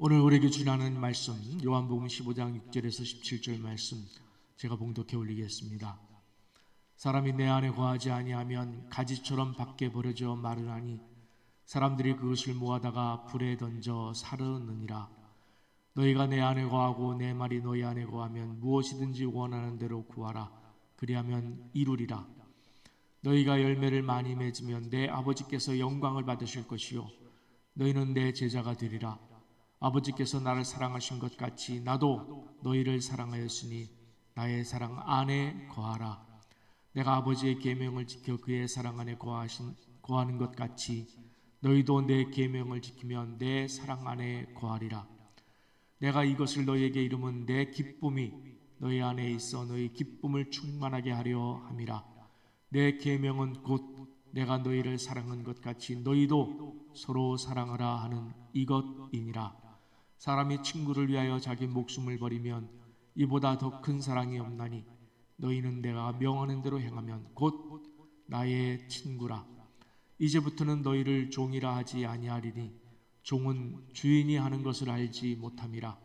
오늘 우리에게 주시는 말씀 요한복음 15장 6절에서 17절 말씀 제가 봉독해 올리겠습니다. 사람이 내 안에 거하지 아니하면 가지처럼 밖에 버려져 마르나니 사람들이 그것을 모아다가 불에 던져 사르느니라. 너희가 내 안에 거하고 내 말이 너희 안에 거하면 무엇이든지 원하는 대로 구하라. 그리하면 이루리라. 너희가 열매를 많이 맺으면 내 아버지께서 영광을 받으실 것이요 너희는 내 제자가 되리라. 아버지께서 나를 사랑하신 것 같이 나도 너희를 사랑하였으니 나의 사랑 안에 거하라. 내가 아버지의 계명을 지켜 그의 사랑 안에 거하는 것 같이 너희도 내 계명을 지키면 내 사랑 안에 거하리라. 내가 이것을 너희에게 이름은 내 기쁨이 너희 안에 있어 너희 기쁨을 충만하게 하려 함이라. 내 계명은 곧 내가 너희를 사랑한 것 같이 너희도 서로 사랑하라 하는 이것이니라. 사람이 친구를 위하여 자기 목숨을 버리면 이보다 더 큰 사랑이 없나니 너희는 내가 명하는 대로 행하면 곧 나의 친구라. 이제부터는 너희를 종이라 하지 아니하리니 종은 주인이 하는 것을 알지 못함이라.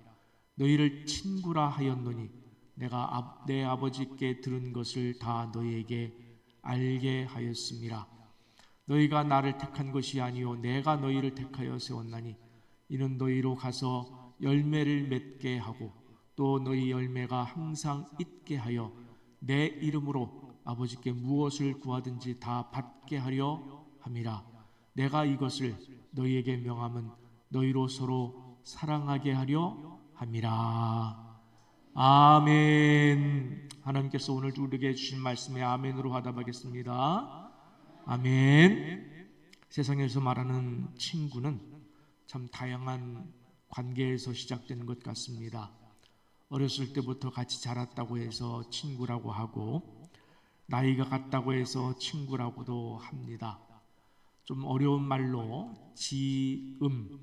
너희를 친구라 하였노니 내가 내 아버지께 들은 것을 다 너희에게 알게 하였음이라. 너희가 나를 택한 것이 아니요 내가 너희를 택하여 세웠나니 이는 너희로 가서 열매를 맺게 하고 또 너희 열매가 항상 있게 하여 내 이름으로 아버지께 무엇을 구하든지 다 받게 하려 함이라. 내가 이것을 너희에게 명함은 너희로 서로 사랑하게 하려 함이라. 아멘. 하나님께서 오늘 우리에게 주신 말씀에 아멘으로 화답하겠습니다. 아멘. 세상에서 말하는 친구는 참 다양한 관계에서 시작되는 것 같습니다. 어렸을 때부터 같이 자랐다고 해서 친구라고 하고 나이가 같다고 해서 친구라고도 합니다. 좀 어려운 말로 지음,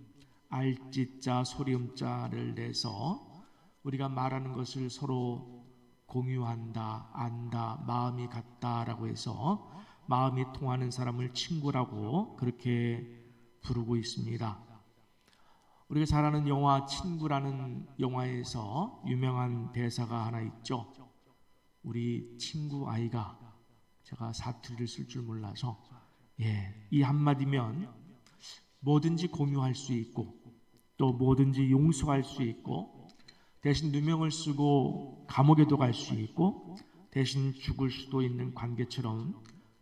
알지자, 소리음자를 내서 우리가 말하는 것을 서로 공유한다, 안다, 마음이 같다라고 해서 마음이 통하는 사람을 친구라고 그렇게 부르고 있습니다. 우리가 잘 아는 영화 친구라는 영화에서 유명한 대사가 하나 있죠. 우리 친구 아이가, 제가 사투리를 쓸 줄 몰라서 이 한마디면 뭐든지 공유할 수 있고 또 뭐든지 용서할 수 있고 대신 누명을 쓰고 감옥에도 갈 수 있고 대신 죽을 수도 있는 관계처럼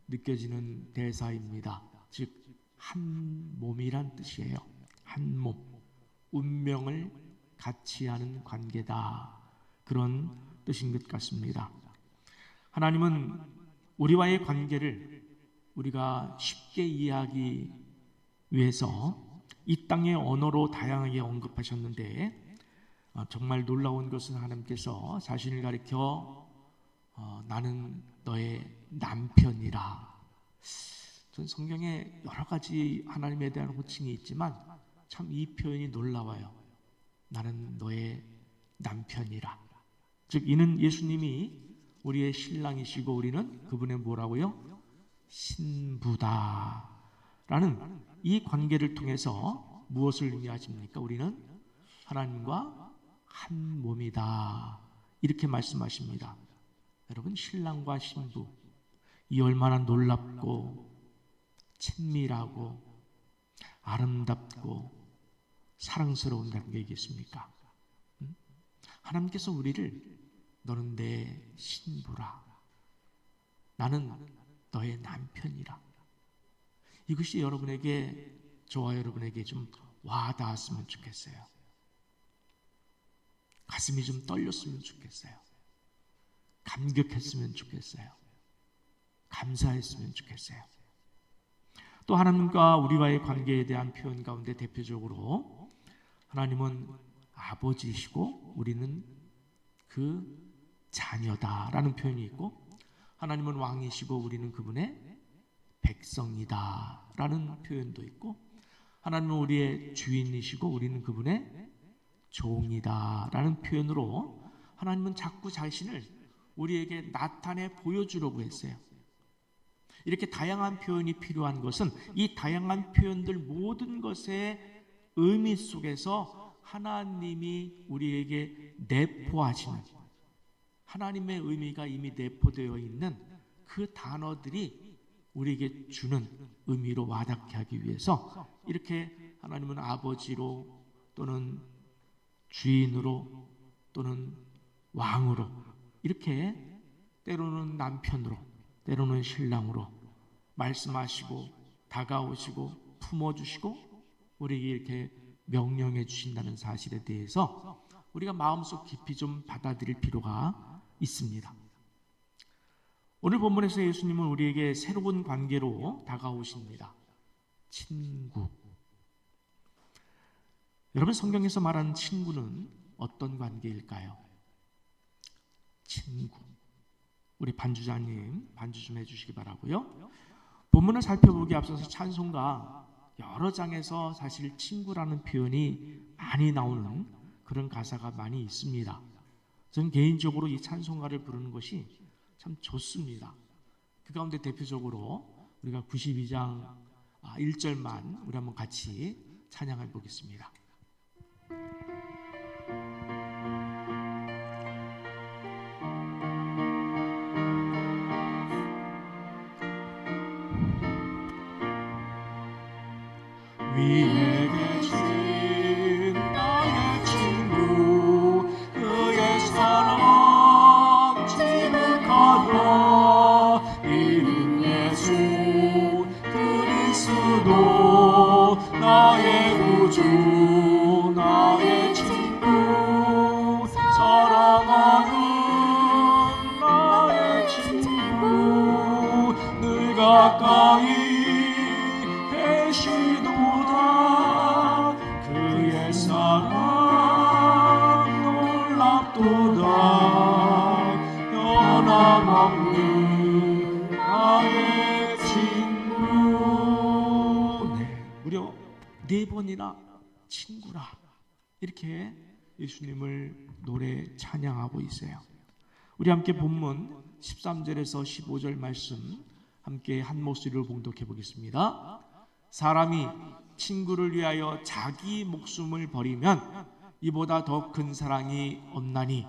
느껴지는 대사입니다. 즉 한 몸이란 뜻이에요. 한 몸. 운명을 같이 하는 관계다. 그런 뜻인 것 같습니다. 하나님은 우리와의 관계를 우리가 쉽게 이해하기 위해서 이 땅의 언어로 다양하게 언급하셨는데 정말 놀라운 것은 하나님께서 자신을 가리켜 나는 너의 남편이라. 전 성경에 여러 가지 하나님에 대한 호칭이 있지만 참 이 표현이 놀라워요. 나는 너의 남편이라. 즉 이는 예수님이 우리의 신랑이시고 우리는 그분의 뭐라고요? 신부다 라는 이 관계를 통해서 무엇을 의미하십니까? 우리는 하나님과 한 몸이다 이렇게 말씀하십니다. 여러분, 신랑과 신부, 이 얼마나 놀랍고 친밀하고 아름답고 사랑스러운 관계이겠습니까? 하나님께서 우리를 너는 내 신부라, 나는 너의 남편이라. 이것이 여러분에게, 저와 여러분에게 좀 와닿았으면 좋겠어요. 가슴이 좀 떨렸으면 좋겠어요. 감격했으면 좋겠어요. 감사했으면 좋겠어요. 또 하나님과 우리와의 관계에 대한 표현 가운데 대표적으로 하나님은 아버지이시고 우리는 그 자녀다라는 표현이 있고, 하나님은 왕이시고 우리는 그분의 백성이다라는 표현도 있고, 하나님은 우리의 주인이시고 우리는 그분의 종이다라는 표현으로 하나님은 자꾸 자신을 우리에게 나타내 보여주려고 했어요. 이렇게 다양한 표현이 필요한 것은 이 다양한 표현들 모든 것의 의미 속에서 하나님이 우리에게 내포하시는, 하나님의 의미가 이미 내포되어 있는 그 단어들이 우리에게 주는 의미로 와닿게 하기 위해서 이렇게 하나님은 아버지로 또는 주인으로 또는 왕으로, 이렇게 때로는 남편으로 때로는 신랑으로 말씀하시고 다가오시고 품어주시고 우리에게 이렇게 명령해 주신다는 사실에 대해서 우리가 마음속 깊이 좀 받아들일 필요가 있습니다. 오늘 본문에서 예수님은 우리에게 새로운 관계로 다가오십니다. 친구. 여러분, 성경에서 말하는 친구는 어떤 관계일까요? 친구. 우리 반주자님 반주 좀 해주시기 바라고요. 본문을 살펴보기 앞서서 찬송가 여러 장에서 사실 친구라는 표현이 많이 나오는 그런 가사가 많이 있습니다. 저는 개인적으로 이 찬송가를 부르는 것이 참 좋습니다. 그 가운데 대표적으로 우리가 92장 1절만 우리 한번 같이 찬양해 보겠습니다. 위에 계신 나의 친구, 그의 사랑 지극하다. 이른 예수 그리스도, 나의 구주, 나의 친구, 사랑하는 나의 친구, 늘 가까이 계시도다. 그의 사랑 놀랍도다. 변함없는 나의 친구. 무려 4번이나 친구라 이렇게 예수님을 노래 찬양하고 있어요. 우리 함께 본문 13절에서 15절 말씀 함께 한 목소리로 봉독해 보겠습니다. 사람이 친구를 위하여 자기 목숨을 버리면 이보다 더 큰 사랑이 없나니,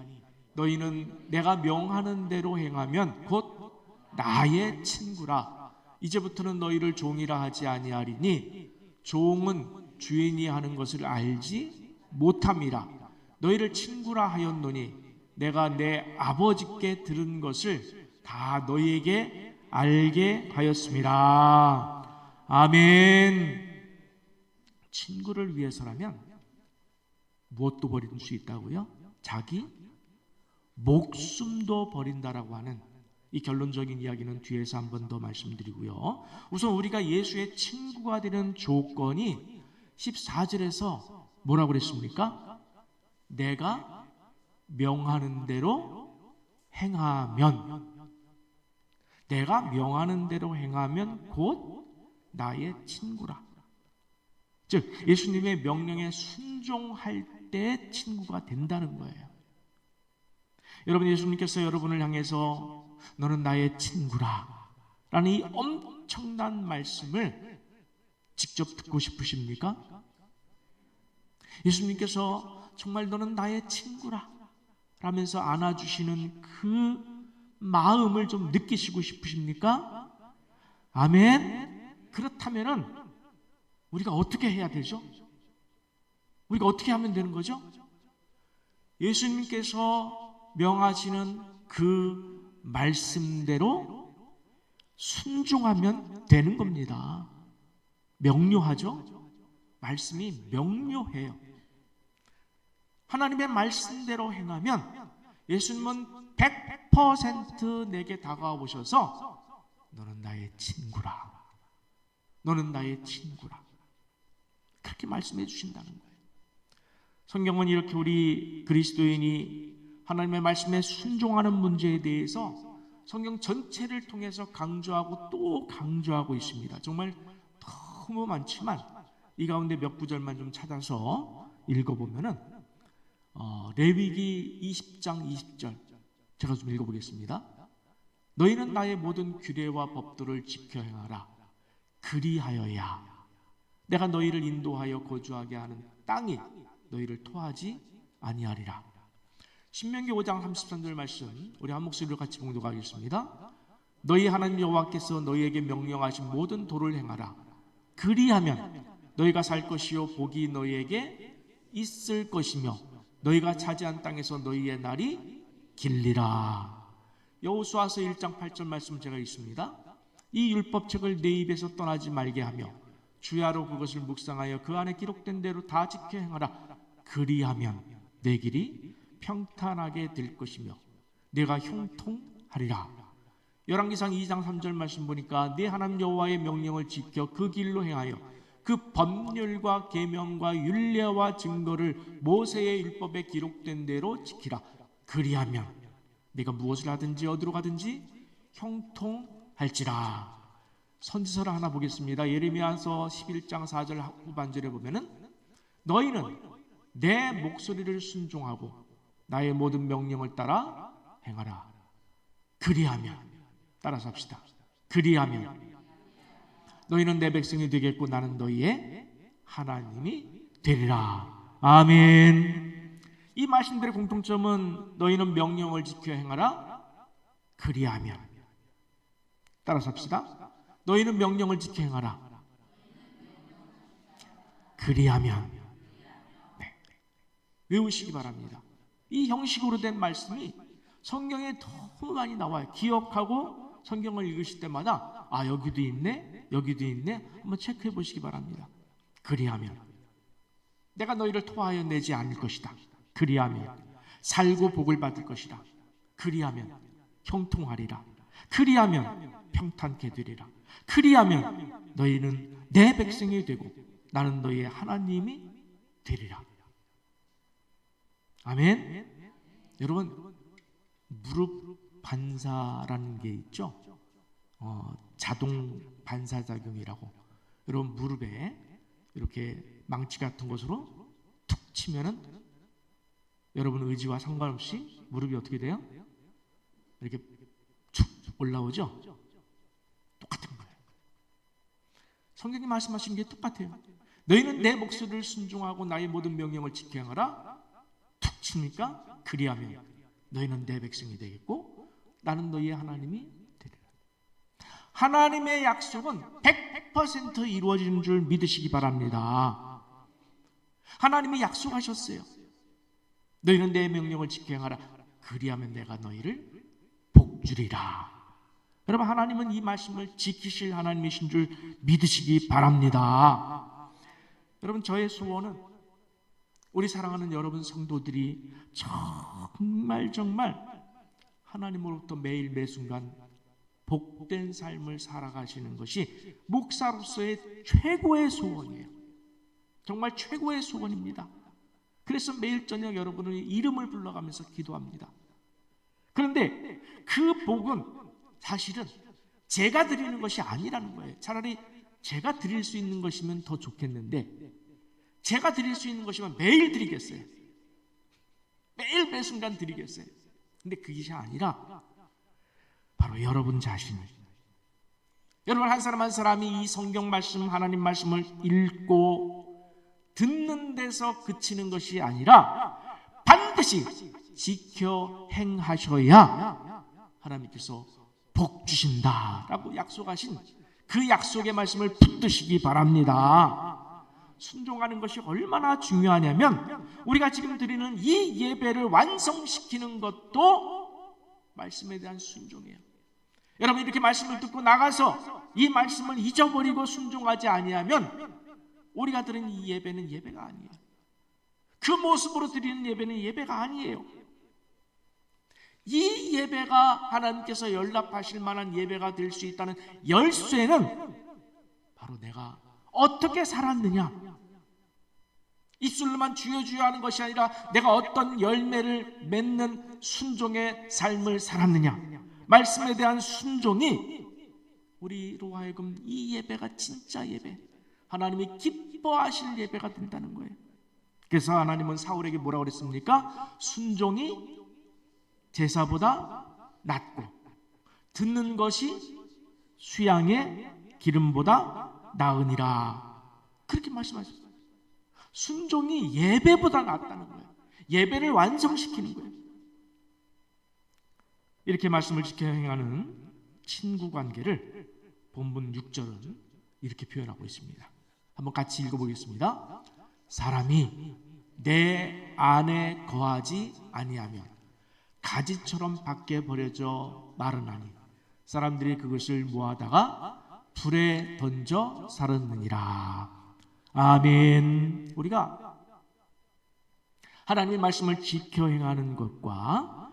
너희는 내가 명하는 대로 행하면 곧 나의 친구라. 이제부터는 너희를 종이라 하지 아니하리니 종은 주인이 하는 것을 알지 못함이라. 너희를 친구라 하였노니 내가 내 아버지께 들은 것을 다 너희에게 알게 하였습니다. 아멘. 친구를 위해서라면 무엇도 버릴 수 있다고요? 자기 목숨도 버린다라고 하는 이 결론적인 이야기는 뒤에서 한 번 더 말씀드리고요. 우선 우리가 예수의 친구가 되는 조건이 14절에서 뭐라고 그랬습니까? 내가 명하는 대로 행하면, 내가 명하는 대로 행하면 곧 나의 친구라. 즉 예수님의 명령에 순종할 때 친구가 된다는 거예요. 여러분, 예수님께서 여러분을 향해서 너는 나의 친구라 라는 이 엄청난 말씀을 직접 듣고 싶으십니까? 예수님께서 정말 너는 나의 친구라 라면서 안아주시는 그 마음을 좀 느끼시고 싶으십니까? 아멘. 그렇다면은 우리가 어떻게 해야 되죠? 우리가 어떻게 하면 되는 거죠? 예수님께서 명하시는 그 말씀대로 순종하면 되는 겁니다. 명료하죠? 말씀이 명료해요. 하나님의 말씀대로 행하면 예수님은 100% 내게 다가오셔서 너는 나의 친구라, 너는 나의 친구라, 그렇게 말씀해 주신다는 거예요. 성경은 이렇게 우리 그리스도인이 하나님의 말씀에 순종하는 문제에 대해서 성경 전체를 통해서 강조하고 또 강조하고 있습니다. 정말 너무 많지만 이 가운데 몇 구절만 좀 찾아서 읽어보면은 레위기 20장 20절 제가 좀 읽어보겠습니다. 너희는 나의 모든 규례와 법도를 지켜 행하라. 그리하여야 내가 너희를 인도하여 거주하게 하는 땅이 너희를 토하지 아니하리라. 신명기 5장 33절 말씀 우리 한 목소리로 같이 봉독하겠습니다. 너희 하나님 여호와께서 너희에게 명령하신 모든 도를 행하라. 그리하면 너희가 살 것이요 복이 너희에게 있을 것이며 너희가 차지한 땅에서 너희의 날이 길리라. 여호수아서 1장 8절 말씀 제가 있습니다. 이 율법책을 내 입에서 떠나지 말게 하며 주야로 그것을 묵상하여 그 안에 기록된 대로 다 지켜 행하라. 그리하면 내 길이 평탄하게 될 것이며 내가 형통하리라. 열왕기상 2장 3절 말씀 보니까 네 하나님 여호와의 명령을 지켜 그 길로 행하여 그 법률과 계명과 율례와 증거를 모세의 율법에 기록된 대로 지키라. 그리하면 네가 무엇을 하든지 어디로 가든지 형통할지라. 선지서를 하나 보겠습니다. 예레미야서 11장 4절 후반절에 보면은 너희는 내 목소리를 순종하고 나의 모든 명령을 따라 행하라. 그리하면, 따라서 합시다. 그리하면 너희는 내 백성이 되겠고 나는 너희의 하나님이 되리라. 아멘. 이 말씀들의 공통점은 너희는 명령을 지켜 행하라. 그리하면, 따라서 합시다. 너희는 명령을 지켜 행하라. 그리하면. 네. 외우시기 바랍니다. 이 형식으로 된 말씀이 성경에 너무 많이 나와요. 기억하고 성경을 읽으실 때마다 여기도 있네, 여기도 있네, 한번 체크해 보시기 바랍니다. 그리하면 내가 너희를 토하여 내지 않을 것이다. 그리하면 살고 복을 받을 것이다. 그리하면 형통하리라. 그리하면 평탄케 되리라. 그리하면 너희는 내 백성이 되고 나는 너희의 하나님이 되리라. 아멘. 여러분, 무릎 반사라는 게 있죠. 자동 반사작용이라고. 여러분, 무릎에 이렇게 망치 같은 것으로 툭 치면은 여러분 의지와 상관없이 무릎이 어떻게 돼요? 이렇게 쭉 올라오죠. 똑같은 거예요. 성경이 말씀하신 게 똑같아요. 너희는 내 목소리를 순종하고 나의 모든 명령을 지켜 행하라. 툭 치니까 그리하면 너희는 내 백성이 되겠고 나는 너희의 하나님이 되리라. 하나님의 약속은 100% 이루어지는 줄 믿으시기 바랍니다. 하나님이 약속하셨어요. 너희는 내 명령을 지켜 행하라. 그리하면 내가 너희를 복주리라. 여러분, 하나님은 이 말씀을 지키실 하나님이신 줄 믿으시기 바랍니다. 여러분, 저의 소원은 우리 사랑하는 여러분 성도들이 정말 하나님으로부터 매일 매순간 복된 삶을 살아가시는 것이 목사로서의 최고의 소원이에요. 정말 최고의 소원입니다. 그래서 매일 저녁 여러분의 이름을 불러가면서 기도합니다. 그런데 그 복은 사실은 제가 드리는 것이 아니라는 거예요. 차라리 제가 드릴 수 있는 것이면 더 좋겠는데, 제가 드릴 수 있는 것이면 매일 드리겠어요. 매일 매 순간 드리겠어요. 근데 그것이 아니라 바로 여러분 자신이, 여러분 한 사람 한 사람이 이 성경 말씀, 하나님 말씀을 읽고 듣는 데서 그치는 것이 아니라 반드시 지켜 행하셔야 하나님께서 복 주신다라고 약속하신 그 약속의 말씀을 붙드시기 바랍니다. 순종하는 것이 얼마나 중요하냐면 우리가 지금 드리는 이 예배를 완성시키는 것도 말씀에 대한 순종이에요. 여러분, 이렇게 말씀을 듣고 나가서 이 말씀을 잊어버리고 순종하지 아니하면 우리가 드리는 이 예배는 예배가 아니에요. 그 모습으로 드리는 예배는 예배가 아니에요. 이 예배가 하나님께서 연락하실 만한 예배가 될 수 있다는 열쇠는 바로 내가 어떻게 살았느냐, 입술로만 주여 주여 하는 것이 아니라 내가 어떤 열매를 맺는 순종의 삶을 살았느냐, 말씀에 대한 순종이 우리로 하여금 이 예배가 진짜 예배, 하나님이 기뻐하실 예배가 된다는 거예요. 그래서 하나님은 사울에게 뭐라고 그랬습니까? 순종이 제사보다 낫고 듣는 것이 수양의 기름보다 나으니라. 그렇게 말씀하셨어요. 순종이 예배보다 낫다는 거예요. 예배를 완성시키는 거예요. 이렇게 말씀을 지켜 행하는 친구 관계를 본문 6절은 이렇게 표현하고 있습니다. 한번 같이 읽어보겠습니다. 사람이 내 안에 거하지 아니하면 가지처럼 밖에 버려져 마르나니 사람들이 그것을 모아다가 불에 던져 사르느니라. 아멘. 우리가 하나님의 말씀을 지켜 행하는 것과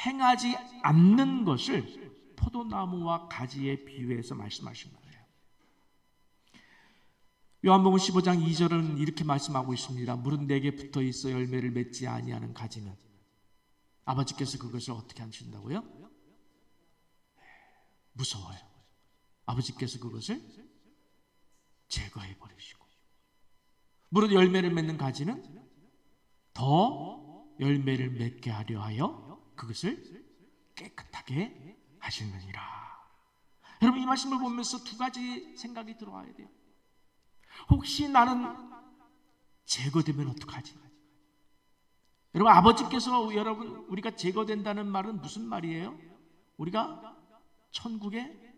행하지 않는 것을 포도나무와 가지에 비유해서 말씀하신 거예요. 요한복음 15장 2절은 이렇게 말씀하고 있습니다. 물은 내게 붙어 있어 열매를 맺지 아니하는 가지는 아버지께서 그것을 어떻게 하신다고요? 무서워요. 아버지께서 그것을 제거해 버리시고, 물은 열매를 맺는 가지는 더 열매를 맺게 하려 하여 그것을 깨끗하게 하시느니라. 여러분, 이 말씀을 보면서 두 가지 생각이 들어와야 돼요. 혹시 나는 제거되면 어떡하지? 여러분, 아버지께서, 여러분, 우리가 제거된다는 말은 무슨 말이에요? 우리가 천국에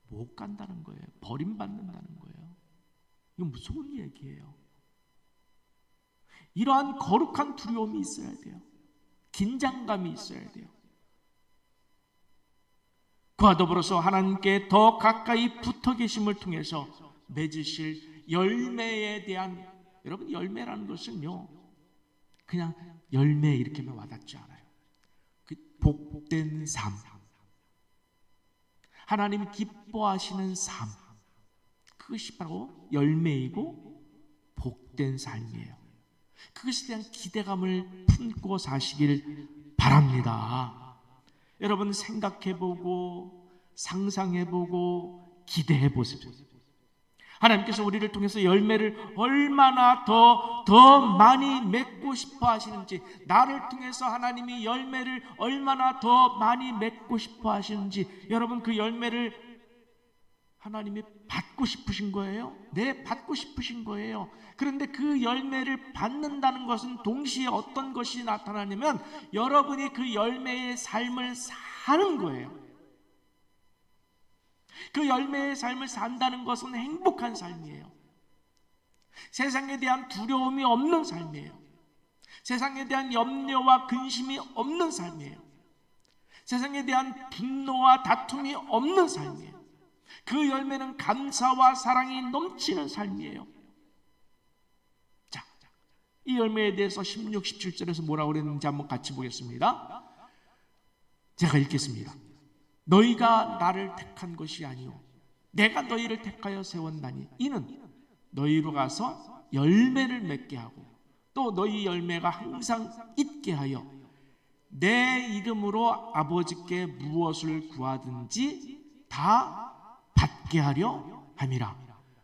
못 간다는 거예요. 버림받는다는 거예요. 이건 무서운 얘기예요. 이러한 거룩한 두려움이 있어야 돼요. 긴장감이 있어야 돼요. 그와 더불어서 하나님께 더 가까이 붙어 계심을 통해서 맺으실 열매에 대한, 여러분, 열매라는 것은요, 그냥 열매 이렇게만 와닿지 않아요. 그 복된 삶, 하나님이 기뻐하시는 삶, 그것이 바로 열매이고 복된 삶이에요. 그것에 대한 기대감을 품고 사시길 바랍니다. 여러분, 생각해보고 상상해보고 기대해보세요. 하나님께서 우리를 통해서 열매를 얼마나 더 많이 맺고 싶어 하시는지, 나를 통해서 하나님이 열매를 얼마나 더 많이 맺고 싶어 하시는지, 여러분, 그 열매를 하나님이 받고 싶으신 거예요? 네, 받고 싶으신 거예요. 그런데 그 열매를 받는다는 것은 동시에 어떤 것이 나타나냐면 여러분이 그 열매의 삶을 사는 거예요. 그 열매의 삶을 산다는 것은 행복한 삶이에요. 세상에 대한 두려움이 없는 삶이에요. 세상에 대한 염려와 근심이 없는 삶이에요. 세상에 대한 분노와 다툼이 없는 삶이에요. 그 열매는 감사와 사랑이 넘치는 삶이에요. 자, 이 열매에 대해서 16, 17절에서 뭐라고 그랬는지 한번 같이 보겠습니다. 제가 읽겠습니다. 너희가 나를 택한 것이 아니요 내가 너희를 택하여 세웠나니 이는 너희로 가서 열매를 맺게 하고 또 너희 열매가 항상 있게 하여 내 이름으로 아버지께 무엇을 구하든지 다 받게 하려 함이라.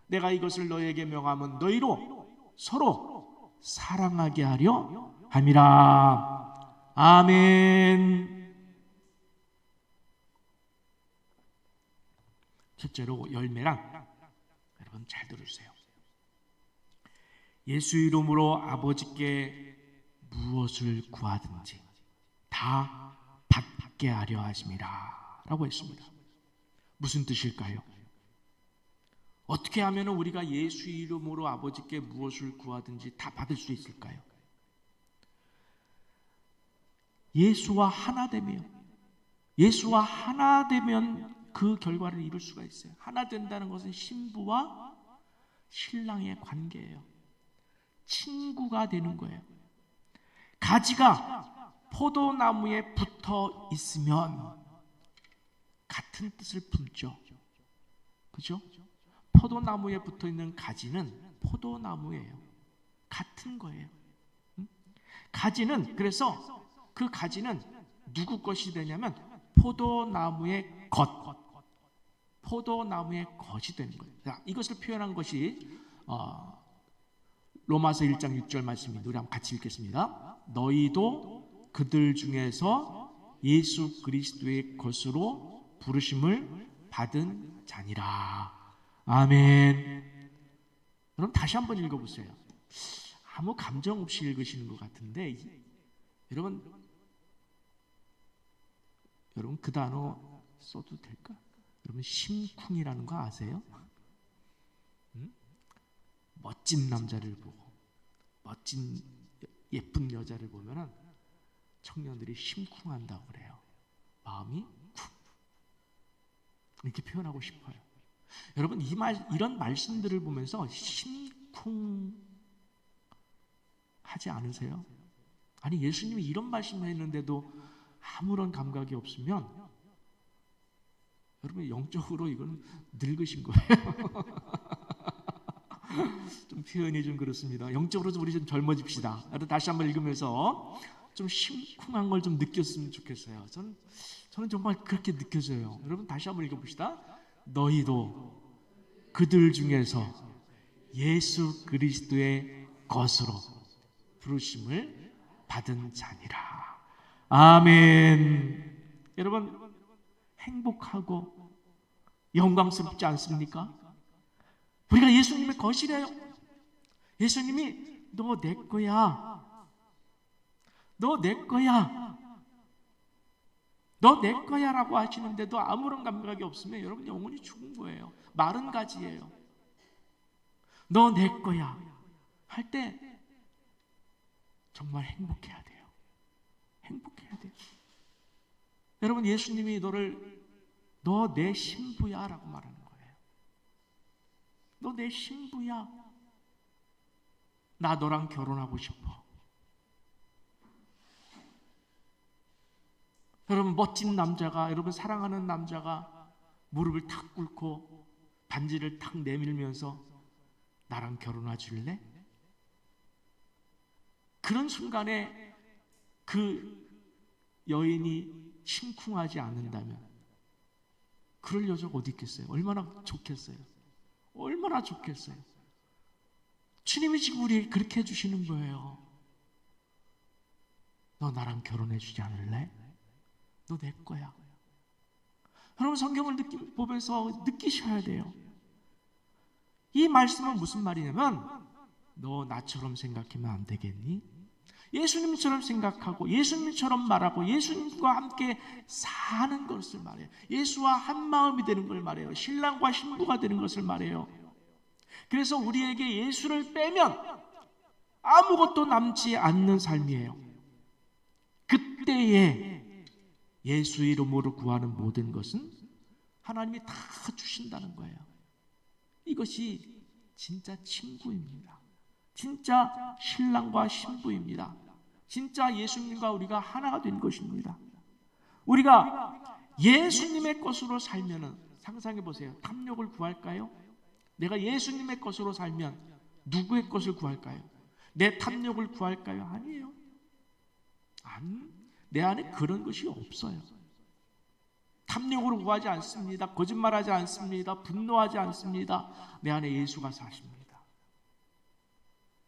내가 이것을 너희에게 명하면 너희로 서로 사랑하게 하려 함이라. 아멘. 첫째로 열매랑, 여러분 잘 들으세요. 예수 이름으로 아버지께 무엇을 구하든지 다 받게 하려 하심이라 라고 했습니다. 무슨 뜻일까요? 어떻게 하면 우리가 예수 이름으로 아버지께 무엇을 구하든지 다 받을 수 있을까요? 예수와 하나 되면, 예수와 하나 되면 그 결과를 이룰 수가 있어요. 하나 된다는 것은 신부와 신랑의 관계예요. 친구가 되는 거예요. 가지가 포도나무에 붙어 있으면 같은 뜻을 품죠. 그죠? 포도나무에 붙어 있는 가지는 포도나무예요. 같은 거예요. 가지는, 그래서 그 가지는 누구 것이 되냐면 포도나무의 겉, 포도나무의 겉이 되는 거예요. 자, 이것을 표현한 것이 로마서 1장 6절 말씀입니다. 우리 한번 같이 읽겠습니다. 너희도 그들 중에서 예수 그리스도의 것으로 부르심을 받은 자니라. 아멘. 그럼 다시 한번 읽어보세요. 아무 감정 없이 읽으시는 것 같은데, 여러분 그 단어 써도 될까? 여러분 심쿵이라는 거 아세요? 멋진 남자를 보고 멋진 예쁜 여자를 보면은 청년들이 심쿵한다고 그래요. 마음이 쿵 이렇게 표현하고 싶어요. 여러분 이런 말씀들을 보면서 심쿵하지 않으세요? 아니 예수님이 이런 말씀을 했는데도 아무런 감각이 없으면 여러분 영적으로 이건 늙으신 거예요. 좀 표현이 좀 그렇습니다. 영적으로 우리 좀 젊어집시다. 다시 한번 읽으면서 좀 심쿵한 걸 좀 느꼈으면 좋겠어요. 저는 정말 그렇게 느껴져요. 여러분 다시 한번 읽어봅시다. 너희도 그들 중에서 예수 그리스도의 것으로 부르심을 받은 자니라. 아멘. 여러분 행복하고 영광스럽지 않습니까? 우리가 예수님의 것이래요. 예수님이 너 내 거야. 너 내 거야. 너 내 거야 라고 하시는데도 아무런 감각이 없으면 여러분 영혼이 죽은 거예요. 마른 가지예요. 너 내 거야 할 때 정말 행복해야 돼요. 행복해야 돼요. 여러분 예수님이 너 내 신부야 라고 말하는 거예요. 너 내 신부야. 나 너랑 결혼하고 싶어. 여러분 멋진 남자가, 여러분 사랑하는 남자가 무릎을 탁 꿇고 반지를 탁 내밀면서 나랑 결혼해 줄래? 그런 순간에 그 여인이 심쿵하지 않는다면 그럴 여자가 어디 있겠어요? 얼마나 좋겠어요? 얼마나 좋겠어요? 주님이 지금 우리에게 그렇게 해주시는 거예요. 너 나랑 결혼해 주지 않을래? 너 내 거야. 여러분 성경을 보면서 느끼셔야 돼요. 이 말씀은 무슨 말이냐면 너 나처럼 생각하면 안 되겠니? 예수님처럼 생각하고 예수님처럼 말하고 예수님과 함께 사는 것을 말해요. 예수와 한 마음이 되는 걸 말해요. 신랑과 신부가 되는 것을 말해요. 그래서 우리에게 예수를 빼면 아무것도 남지 않는 삶이에요. 그때에 예수 이름으로 구하는 모든 것은 하나님이 다 주신다는 거예요. 이것이 진짜 친구입니다. 진짜 신랑과 신부입니다. 진짜 예수님과 우리가 하나가 된 것입니다. 우리가 예수님의 것으로 살면은 상상해 보세요. 탐욕을 구할까요? 내가 예수님의 것으로 살면 누구의 것을 구할까요? 내 탐욕을 구할까요? 아니에요. 내 안에 그런 것이 없어요. 탐욕으로 구하지 않습니다. 거짓말하지 않습니다. 분노하지 않습니다. 내 안에 예수가 사십니다.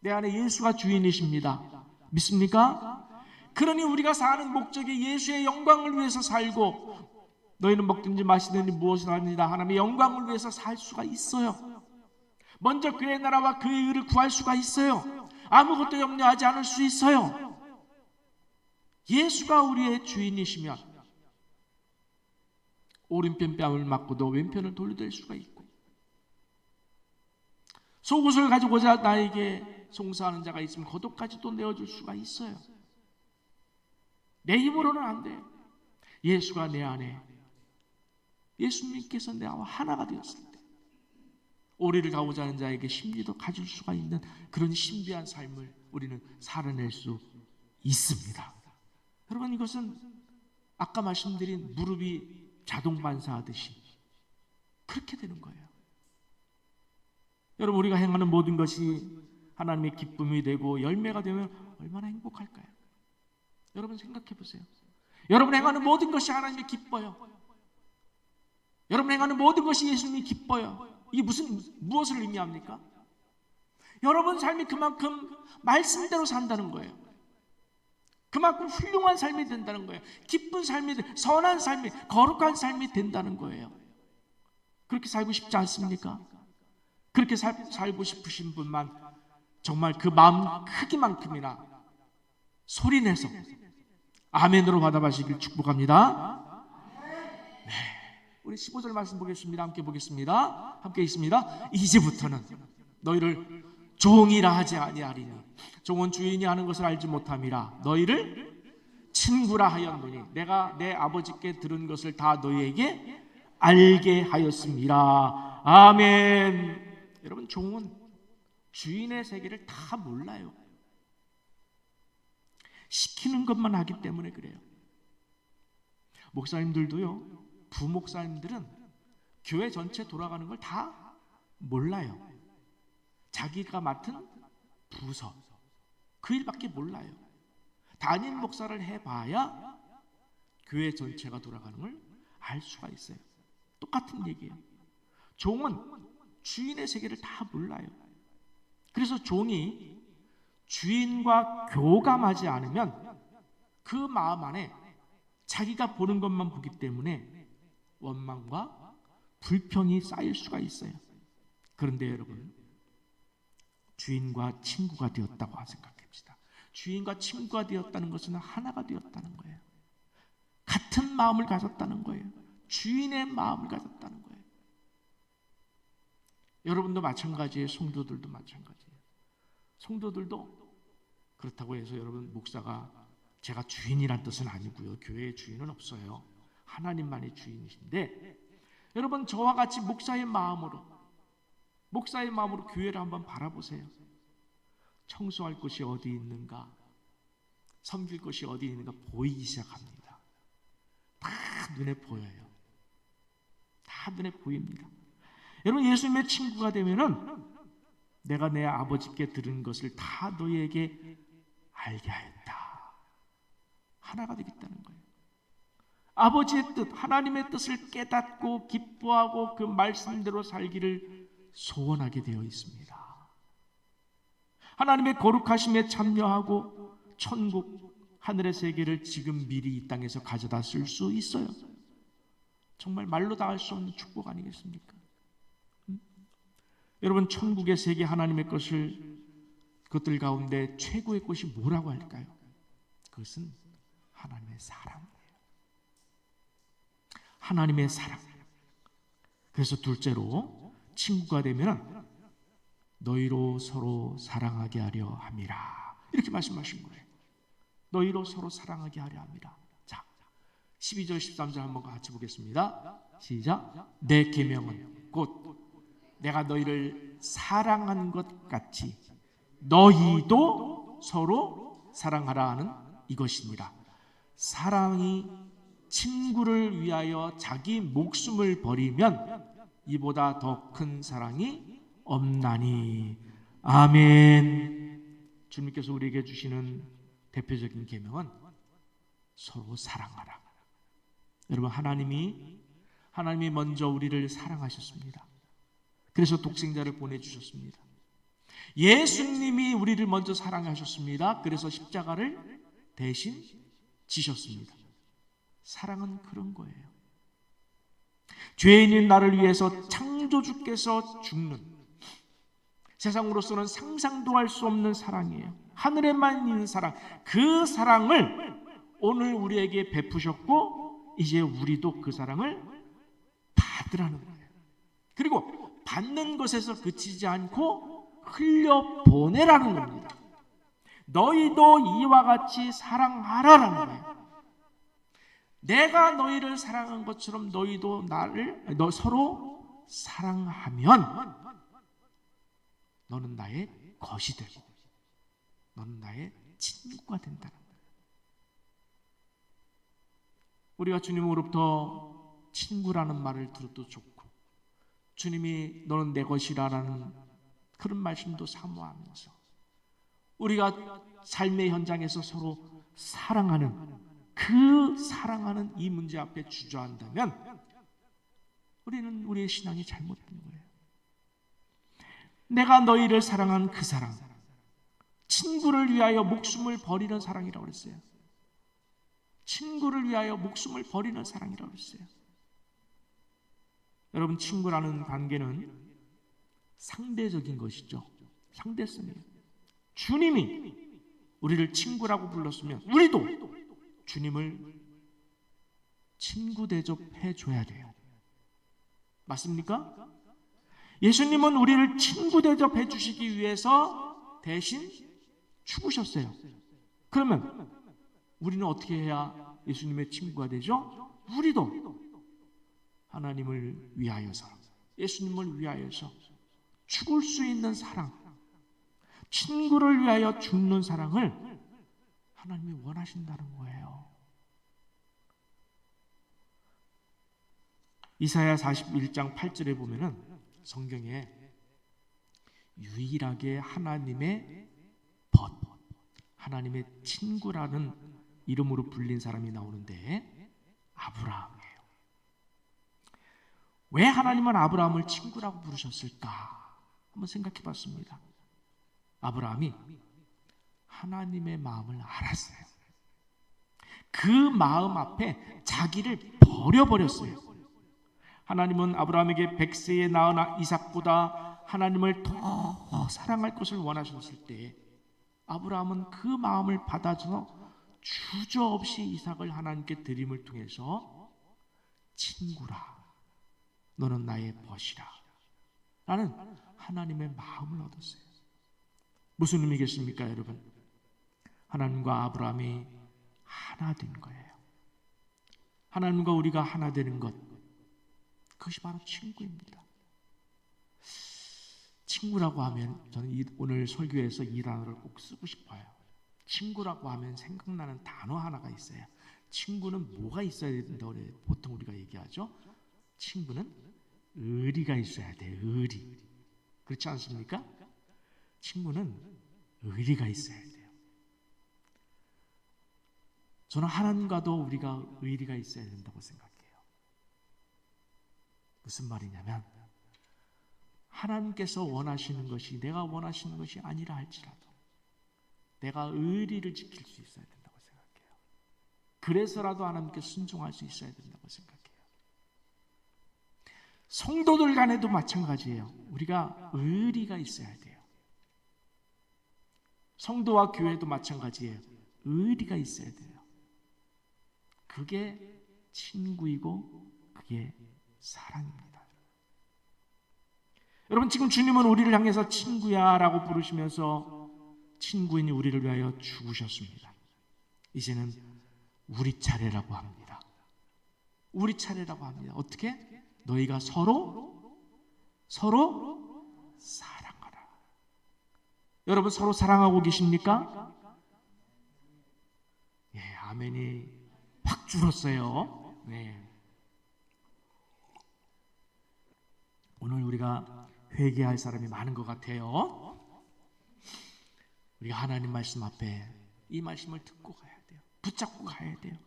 내 안에 예수가 주인이십니다. 믿습니까? 그러니 우리가 사는 목적이 예수의 영광을 위해서 살고 너희는 먹든지 마시든지 무엇을 합니다. 하나님의 영광을 위해서 살 수가 있어요. 먼저 그의 나라와 그의 의를 구할 수가 있어요. 아무것도 염려하지 않을 수 있어요. 예수가 우리의 주인이시면 오른편 뺨을 맞고도 왼편을 돌려댈 수가 있고 속옷을 가지고자 나에게 송사하는 자가 있으면 겉옷까지도 내어줄 수가 있어요. 내 힘으로는 안 돼요. 예수가 내 안에, 예수님께서 나와 하나가 되었을 때 오리를 가고자 하는 자에게 심리도 가질 수가 있는 그런 신비한 삶을 우리는 살아낼 수 있습니다. 여러분 이것은 아까 말씀드린 무릎이 자동 반사하듯이 그렇게 되는 거예요. 여러분 우리가 행하는 모든 것이 하나님의 기쁨이 되고 열매가 되면 얼마나 행복할까요? 여러분 생각해 보세요. 여러분 행하는 모든 것이 하나님이 기뻐요. 여러분 행하는 모든 것이 예수님이 기뻐요. 이게 무엇을 의미합니까? 여러분 삶이 그만큼 말씀대로 산다는 거예요. 그만큼 훌륭한 삶이 된다는 거예요. 기쁜 삶이, 선한 삶이, 거룩한 삶이 된다는 거예요. 그렇게 살고 싶지 않습니까? 그렇게 살고 싶으신 분만 정말 그 마음 크기만큼이나 소리내서 아멘으로 받아가시길 축복합니다. 네, 우리 15절 말씀 보겠습니다. 함께 보겠습니다. 함께 있습니다. 이제부터는 너희를 종이라 하지 아니하리니 종은 주인이 하는 것을 알지 못함이라 너희를 친구라 하였노니 내가 내 아버지께 들은 것을 다 너희에게 알게 하였습니다. 아멘. 여러분, 종은 주인의 세계를 다 몰라요. 시키는 것만 하기 때문에 그래요. 목사님들도요, 부목사님들은 교회 전체 돌아가는 걸 다 몰라요. 자기가 맡은 부서, 그 일밖에 몰라요. 담임 목사를 해봐야 교회 전체가 돌아가는 걸 알 수가 있어요. 똑같은 얘기예요. 종은 주인의 세계를 다 몰라요. 그래서 종이 주인과 교감하지 않으면 그 마음 안에 자기가 보는 것만 보기 때문에 원망과 불평이 쌓일 수가 있어요. 그런데 여러분, 주인과 친구가 되었다고 생각합시다. 주인과 친구가 되었다는 것은 하나가 되었다는 거예요. 같은 마음을 가졌다는 거예요. 주인의 마음을 가졌다는 거예요. 여러분도 마찬가지예요. 성도들도 마찬가지예요. 성도들도 그렇다고 해서 여러분, 목사가 제가 주인이란 뜻은 아니고요. 교회의 주인은 없어요. 하나님만이 주인이신데, 여러분, 저와 같이 목사의 마음으로 교회를 한번 바라보세요. 청소할 곳이 어디 있는가, 섬길 곳이 어디 있는가 보이기 시작합니다. 다 눈에 보여요. 다 눈에 보입니다. 여러분, 예수님의 친구가 되면은 내가 내 아버지께 들은 것을 다 너희에게 알게 하였다. 하나가 되겠다는 거예요. 아버지의 뜻, 하나님의 뜻을 깨닫고 기뻐하고 그 말씀대로 살기를 소원하게 되어 있습니다. 하나님의 거룩하심에 참여하고 천국, 하늘의 세계를 지금 미리 이 땅에서 가져다 쓸 수 있어요. 정말 말로 다 할 수 없는 축복 아니겠습니까? 여러분, 천국의 세계, 하나님의 그것들 가운데 최고의 것이 뭐라고 할까요? 그것은 하나님의 사랑이에요. 하나님의 사랑. 그래서 둘째로, 친구가 되면 너희로 서로 사랑하게 하려 함이라, 이렇게 말씀하신 거예요. 너희로 서로 사랑하게 하려 함이라. 자, 12절 13절 한번 같이 보겠습니다. 시작. 내 계명은 곧 내가 너희를 사랑한 것 같이 너희도 서로 사랑하라 하는 이것이니라. 사랑이 친구를 위하여 자기 목숨을 버리면 이보다 더 큰 사랑이 없나니. 아멘. 주님께서 우리에게 주시는 대표적인 계명은 서로 사랑하라. 여러분, 하나님이 먼저 우리를 사랑하셨습니다. 그래서 독생자를 보내주셨습니다. 예수님이 우리를 먼저 사랑하셨습니다. 그래서 십자가를 대신 지셨습니다. 사랑은 그런 거예요. 죄인인 나를 위해서 창조주께서 죽는, 세상으로서는 상상도 할 수 없는 사랑이에요. 하늘에만 있는 사랑, 그 사랑을 오늘 우리에게 베푸셨고 이제 우리도 그 사랑을 받으라는 거예요. 그리고 받는 것에서 그치지 않고 흘려보내라는 겁니다. 너희도 이와 같이 사랑하라라는 거예요. 내가 너희를 사랑한 것처럼 너희도 서로 사랑하면 너는 나의 것이 되고 너는 나의 친구가 된다는 거예요. 우리가 주님으로부터 친구라는 말을 들어도 좋고, 주님이 너는 내 것이라는 그런 말씀도 사모하면서 우리가 삶의 현장에서 서로 사랑하는 이 문제 앞에 주저한다면 우리는 우리의 신앙이 잘못된 거예요. 내가 너희를 사랑한 그 사랑, 친구를 위하여 목숨을 버리는 사랑이라고 그랬어요. 친구를 위하여 목숨을 버리는 사랑이라고 그랬어요. 여러분, 친구라는 관계는 상대적인 것이죠. 상대성이에요. 주님이 우리를 친구라고 불렀으면 우리도 주님을 친구 대접해 줘야 돼요. 맞습니까? 예수님은 우리를 친구 대접해 주시기 위해서 대신 죽으셨어요. 그러면 우리는 어떻게 해야 예수님의 친구가 되죠? 우리도 하나님을 위하여서, 예수님을 위하여서 죽을 수 있는 사랑, 친구를 위하여 죽는 사랑을 하나님이 원하신다는 거예요. 이사야 41장 8절에 보면은 성경에 유일하게 하나님의 벗, 하나님의 친구라는 이름으로 불린 사람이 나오는데 아브라함이에요. 왜 하나님은 아브라함을 친구라고 부르셨을까? 한번 생각해 봤습니다. 아브라함이 하나님의 마음을 알았어요. 그 마음 앞에 자기를 버려버렸어요. 하나님은 아브라함에게 100세에 낳은 이삭보다 하나님을 더 사랑할 것을 원하셨을 때 아브라함은 그 마음을 받아서 주저없이 이삭을 하나님께 드림을 통해서 친구라, 너는 나의 벗이라 라는 하나님의 마음을 얻었어요. 무슨 의미겠습니까, 여러분? 하나님과 아브라함이 하나 된 거예요. 하나님과 우리가 하나 되는 것, 그것이 바로 친구입니다. 친구라고 하면 저는 오늘 설교에서 이 단어를 꼭 쓰고 싶어요. 친구라고 하면 생각나는 단어 하나가 있어요. 친구는 뭐가 있어야 된다고 보통 우리가 얘기하죠? 친구는 의리가 있어야 돼요. 의리. 그렇지 않습니까? 친구는 의리가 있어야 돼요. 저는 하나님과도 우리가 의리가 있어야 된다고 생각해요. 무슨 말이냐면 하나님께서 원하시는 것이 내가 원하시는 것이 아니라 할지라도 내가 의리를 지킬 수 있어야 된다고 생각해요. 그래서라도 하나님께 순종할 수 있어야 된다고 생각해요. 성도들 간에도 마찬가지예요. 우리가 의리가 있어야 돼요. 성도와 교회도 마찬가지예요. 의리가 있어야 돼요. 그게 친구이고 그게 사랑입니다. 여러분, 지금 주님은 우리를 향해서 친구야 라고 부르시면서 친구인 우리를 위하여 죽으셨습니다. 이제는 우리 차례라고 합니다. 우리 차례라고 합니다. 어떻게? 너희가 서로 사랑하라. 여러분, 서로 사랑하고 계십니까? 예, 아멘이 확 줄었어요. 네. 오늘 우리가 회개할 사람이 많은 것 같아요. 우리가 하나님 말씀 앞에 이 말씀을 듣고 가야 돼요. 붙잡고 가야 돼요.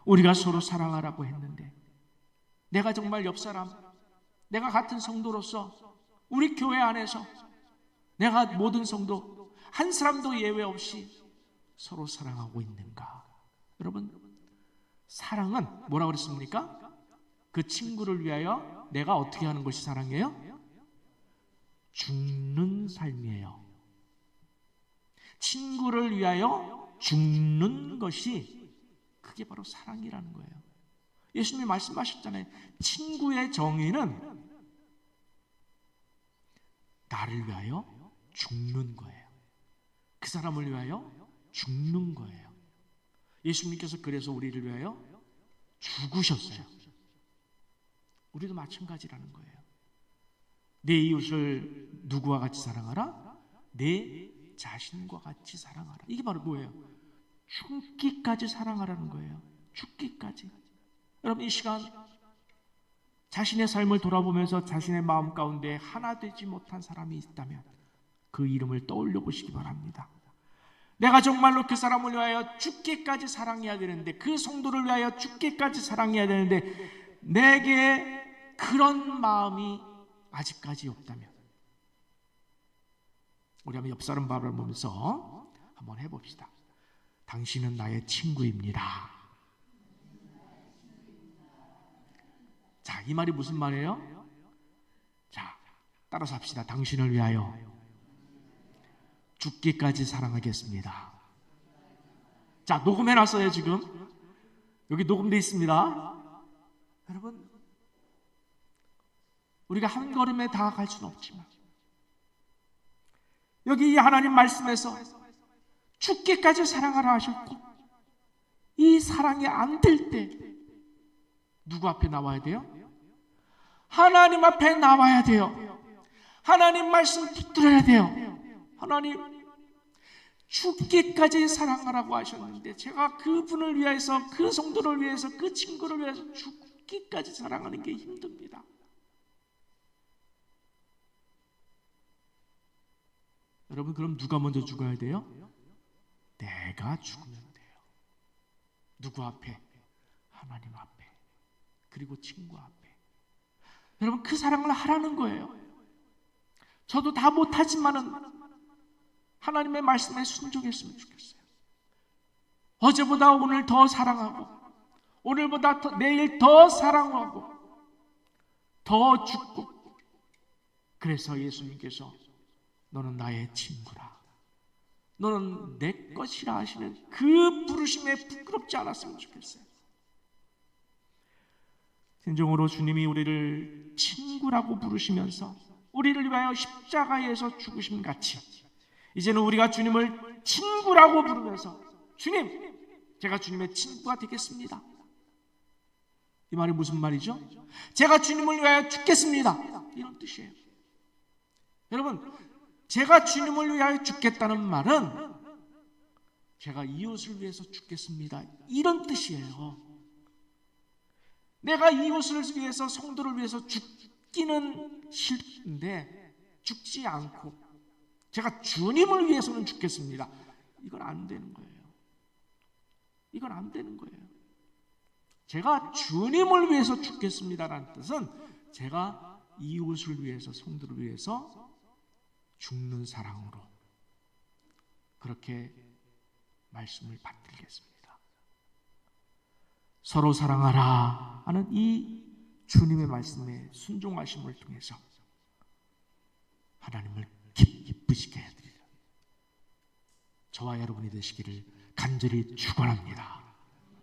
우리가 서로 사랑하라고 했는데 내가 정말 옆 사람, 내가 같은 성도로서 우리 교회 안에서 내가 모든 성도 한 사람도 예외 없이 서로 사랑하고 있는가? 여러분, 사랑은 뭐라고 그랬습니까? 그 친구를 위하여 내가 어떻게 하는 것이 사랑이에요? 죽는 삶이에요. 친구를 위하여 죽는 것이 그게 바로 사랑이라는 거예요. 예수님이 말씀하셨잖아요. 친구의 정의는 나를 위하여 죽는 거예요. 그 사람을 위하여 죽는 거예요. 예수님께서 그래서 우리를 위하여 죽으셨어요. 우리도 마찬가지라는 거예요. 내 이웃을 누구와 같이 사랑하라? 내 자신과 같이 사랑하라. 이게 바로 뭐예요? 죽기까지 사랑하라는 거예요. 죽기까지. 여러분, 이 시간 자신의 삶을 돌아보면서 자신의 마음 가운데 하나 되지 못한 사람이 있다면 그 이름을 떠올려 보시기 바랍니다. 내가 정말로 그 사람을 위하여 죽기까지 사랑해야 되는데, 그 성도를 위하여 죽기까지 사랑해야 되는데 내게 그런 마음이 아직까지 없다면 우리 한번 옆 사람 바라보면서 한번 해봅시다. 당신은 나의 친구입니다. 자, 이 말이 무슨 말이에요? 자, 따라서 합시다. 당신을 위하여 죽기까지 사랑하겠습니다. 자, 녹음해놨어요. 지금 여기 녹음되어 있습니다. 여러분, 우리가 한 걸음에 다 갈 수는 없지만 여기 이 하나님 말씀에서 죽기까지 사랑하라 하셨고, 이 사랑이 안 될 때 누구 앞에 나와야 돼요? 하나님 앞에 나와야 돼요. 하나님 말씀 붙들어야 돼요. 하나님, 죽기까지 사랑하라고 하셨는데 제가 그분을 위해서, 그 성도를 위해서, 그 친구를 위해서 죽기까지 사랑하는 게 힘듭니다. 여러분, 그럼 누가 먼저 죽어야 돼요? 내가 죽으면 돼요. 누구 앞에? 하나님 앞에, 그리고 친구 앞에. 여러분, 그 사랑을 하라는 거예요. 저도 다 못하지만은 하나님의 말씀에 순종했으면 좋겠어요. 어제보다 오늘 더 사랑하고, 오늘보다 내일 더 사랑하고, 더 죽고. 그래서 예수님께서 너는 나의 친구라, 너는 내 것이라 하시는 그 부르심에 부끄럽지 않았으면 좋겠어요. 진정으로 주님이 우리를 친구라고 부르시면서 우리를 위하여 십자가에서 죽으심 같이, 이제는 우리가 주님을 친구라고 부르면서, 주님, 제가 주님의 친구가 되겠습니다. 이 말이 무슨 말이죠? 제가 주님을 위하여 죽겠습니다, 이런 뜻이에요. 여러분, 제가 주님을 위하여 죽겠다는 말은 제가 이웃을 위해서 죽겠습니다, 이런 뜻이에요. 내가 이웃을 위해서, 성도를 위해서 죽기는 싫은데 죽지 않고 제가 주님을 위해서는 죽겠습니다, 이건 안 되는 거예요. 이건 안 되는 거예요. 제가 주님을 위해서 죽겠습니다라는 뜻은 제가 이웃을 위해서, 성도를 위해서 죽는 사랑으로 그렇게 말씀을 받들겠습니다. 서로 사랑하라 하는 이 주님의 말씀에 순종하심을 통해서 하나님을 기쁘시게 해드리라, 저와 여러분이 되시기를 간절히 축원합니다.